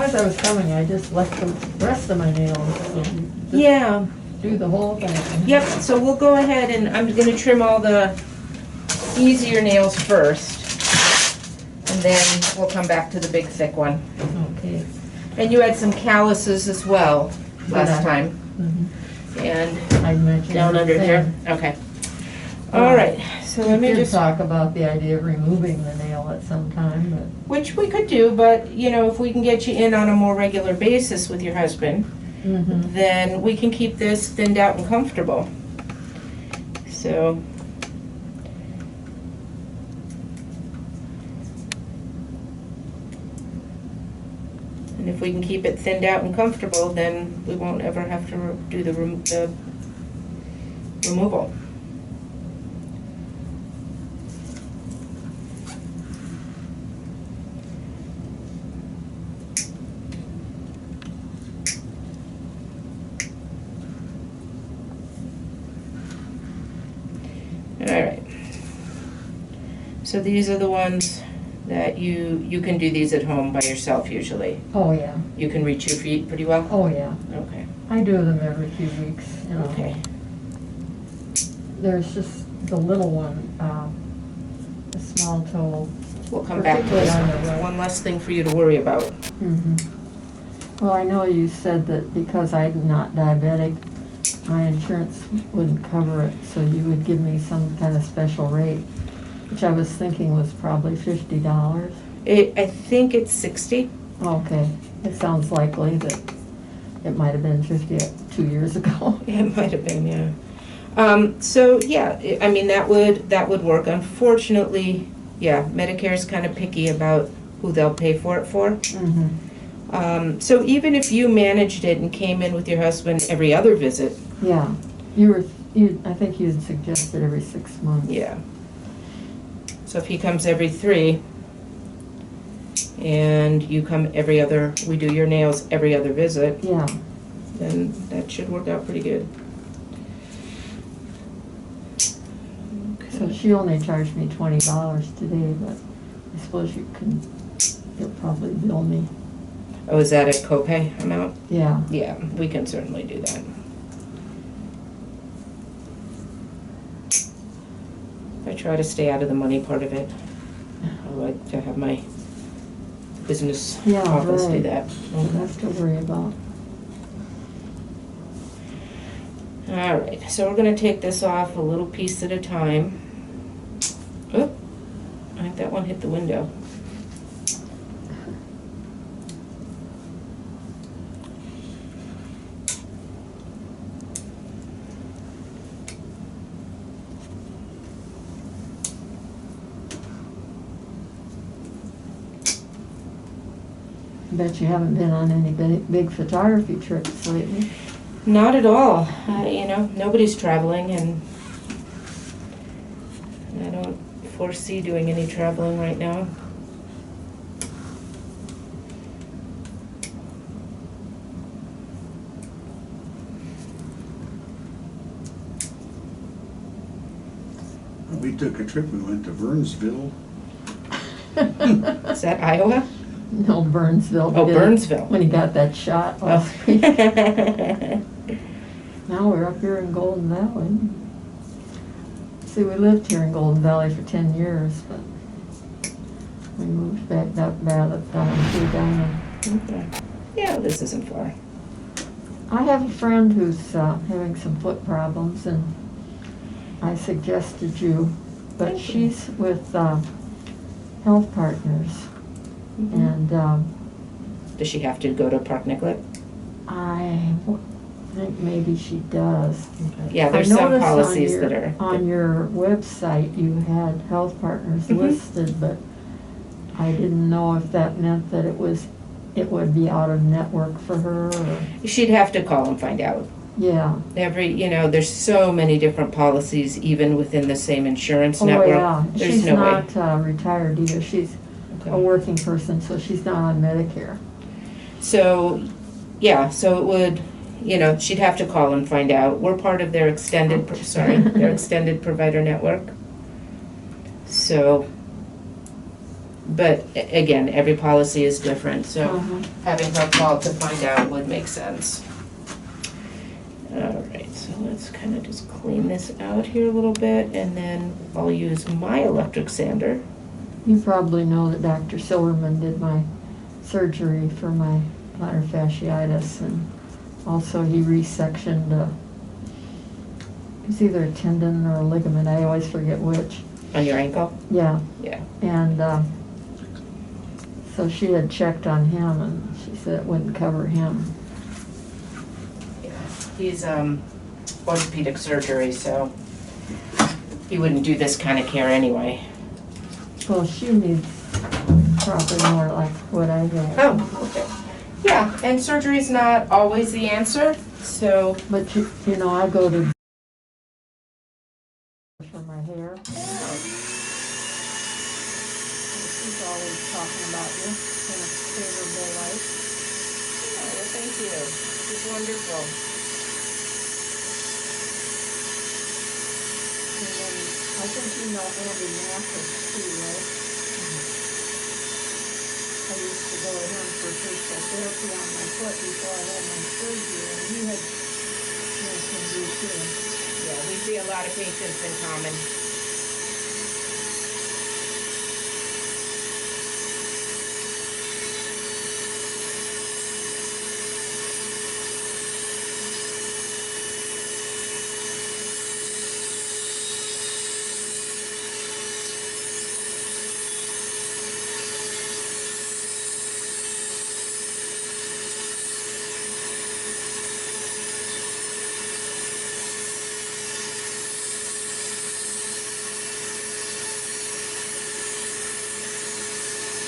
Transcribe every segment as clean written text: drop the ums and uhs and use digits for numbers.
as I was coming, I just left the rest of my nails. So just Yeah. do the whole thing. Yep, so we'll go ahead and I'm gonna trim all the easier nails first. And then we'll come back to the big thick one. Okay. And you had some calluses as well last time. And I mentioned down under here. Okay. All right, so let me We did just, talk about the idea of removing the nail at some time, but which we could do, but you know, if we can get you in on a more regular basis with your husband, then we can keep this thinned out and comfortable. So. And if we can keep it thinned out and comfortable, then we won't ever have to do the removal. All right. So these are the ones that you can do these at home by yourself usually. oh yeah, You can reach your feet pretty well? oh yeah. Okay. I do them every few weeks, you know. Okay. There's just the little one, the small toe. We'll come back to this one. There's one less thing for you to worry about. Well, I know you said that because I'm not diabetic, my insurance wouldn't cover it, so you would give me some kind of special rate, which I was thinking was probably $50. I think it's 60. Okay, it sounds likely that it might have been 50 2 years ago. It might have been, yeah. So yeah, I mean that would work. Unfortunately, yeah, Medicare's kind of picky about who they'll pay for it for. So even if you managed it and came in with your husband every other visit. Yeah, I think you suggested every 6 months. Yeah. So if he comes every 3, and you come every other, we do your nails every other visit. Yeah. Then that should work out pretty good. So she only charged me $20 today, but I suppose you'll probably bill me. Oh, is that a copay amount? Yeah. Yeah, we can certainly do that. I try to stay out of the money part of it. I like to have my business office do that. Don't have to worry about. All right, so we're gonna take this off a little piece at a time. Oh, I think that one hit the window. I bet you haven't been on any big photography trips lately. Not at all. You know, nobody's traveling, and I don't foresee doing any traveling right now. We took a trip, we went to Burnsville. Is that Iowa? No, Burnsville. Oh, Burnsville. When he got that shot last Oh. week. Now we're up here in Golden Valley. See, we lived here in Golden Valley for 10 years, but we moved back down down. Okay. Yeah, this isn't far. I have a friend who's having some foot problems, and I suggested you, but Thank you. she's with Health Partners, and Does she have to go to Park Nicollet? I think maybe she does. Yeah, there's I some noticed policies that are. on your website you had Health Partners listed, but I didn't know if that meant that it would be out of network for her, or, She'd have to call and find out. yeah. There's so many different policies even within the same insurance Oh, network. yeah. There's She's no way. not retired either. She's a working person, so she's not on Medicare. So, yeah, so it would, she'd have to call and find out. We're part of their extended provider network. So, But again, every policy is different, so Uh-huh. having her call to find out would make sense. All right, so let's kind of just clean this out here a little bit, and then I'll use my electric sander. You probably know that Dr. Silverman did my surgery for my plantar fasciitis, and also he resectioned it's either a tendon or a ligament, I always forget which. On your ankle? Yeah. Yeah. And so she had checked on him, and she said it wouldn't cover him. Yeah. He's orthopedic surgery, so he wouldn't do this kind of care anyway. Well, she needs probably more like what I had. Oh, okay. Yeah, and surgery's not always the answer, so. But you know, I go to for my hair. She's always talking about you in a favorable light. Oh, well, thank you. It's wonderful. And then I think you know Andy Mathis too, right? I used to go to him for physical therapy on my foot before I had my surgery, and he had mentioned you too. Yeah, we see a lot of patients in common.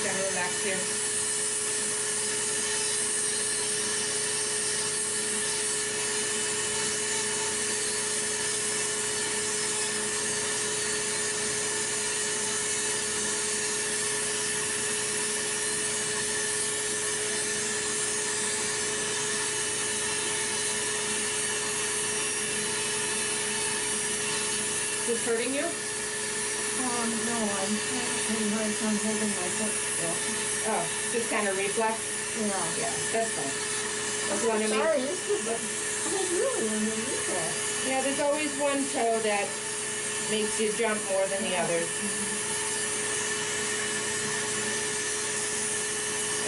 Kind of relax here. Is this hurting you? No, I'm having a hard time holding my foot still. Oh, just kind of reflex? Yeah. Yeah, that's fine. That's what I mean. Sorry, this is really in the reflex. Yeah, there's always one toe that makes you jump more than the others.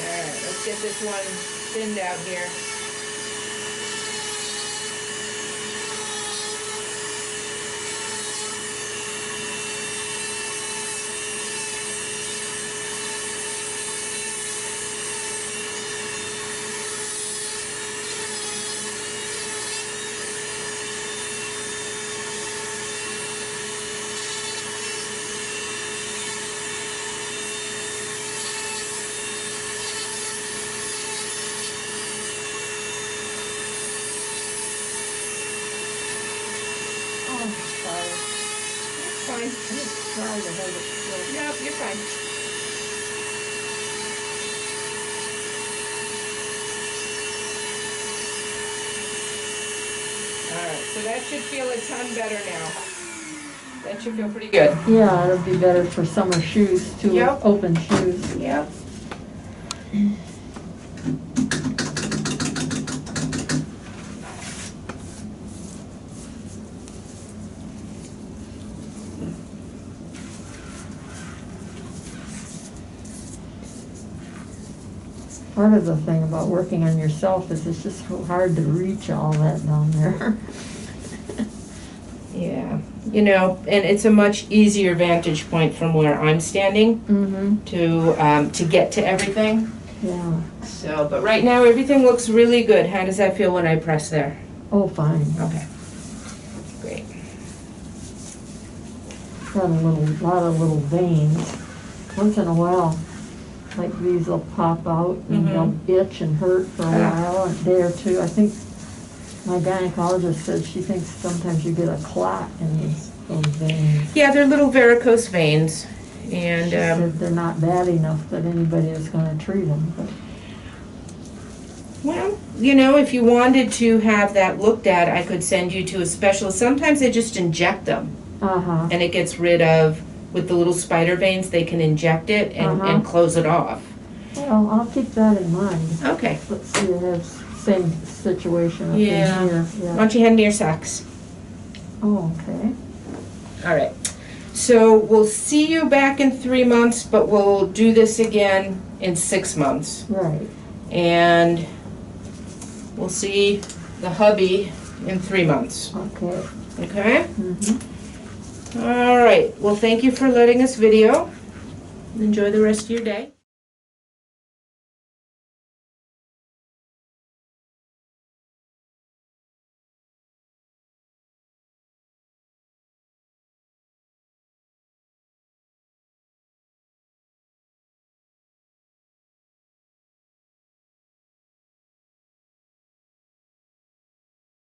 Alright, let's get this one thinned out here. Oh, sorry. Fine. I just try to hold it still. Yep, you're fine. Alright, so that should feel a ton better now. That should feel pretty good. Yeah, it'll be better for summer shoes too, Yep. open shoes. Yep. Part of the thing about working on yourself is it's just so hard to reach all that down there. Yeah, you know, and it's a much easier vantage point from where I'm standing Mm-hmm. to get to everything. Yeah. So, but right now everything looks really good. How does that feel when I press there? Oh, fine. Okay. Great. Got a lot of little veins. Once in a while, like these will pop out and they'll itch and hurt for a while, a day or two. I think my gynecologist said she thinks sometimes you get a clot in those veins. Yeah, they're little varicose veins, and She said they're not bad enough that anybody is going to treat them. But well, you know, if you wanted to have that looked at, I could send you to a specialist. Sometimes they just inject them, and it gets rid of with the little spider veins, they can inject it and, Uh-huh. and close it off. Well, I'll keep that in mind. Okay. Let's see, it has same situation up in Yeah. here. Why don't you hand me your socks? Oh, okay. All right. So we'll see you back in 3 months, but we'll do this again in 6 months. Right. And we'll see the hubby in 3 months. Okay. Okay? Mm-hmm. All right. Well, thank you for letting us video. Enjoy the rest of your day.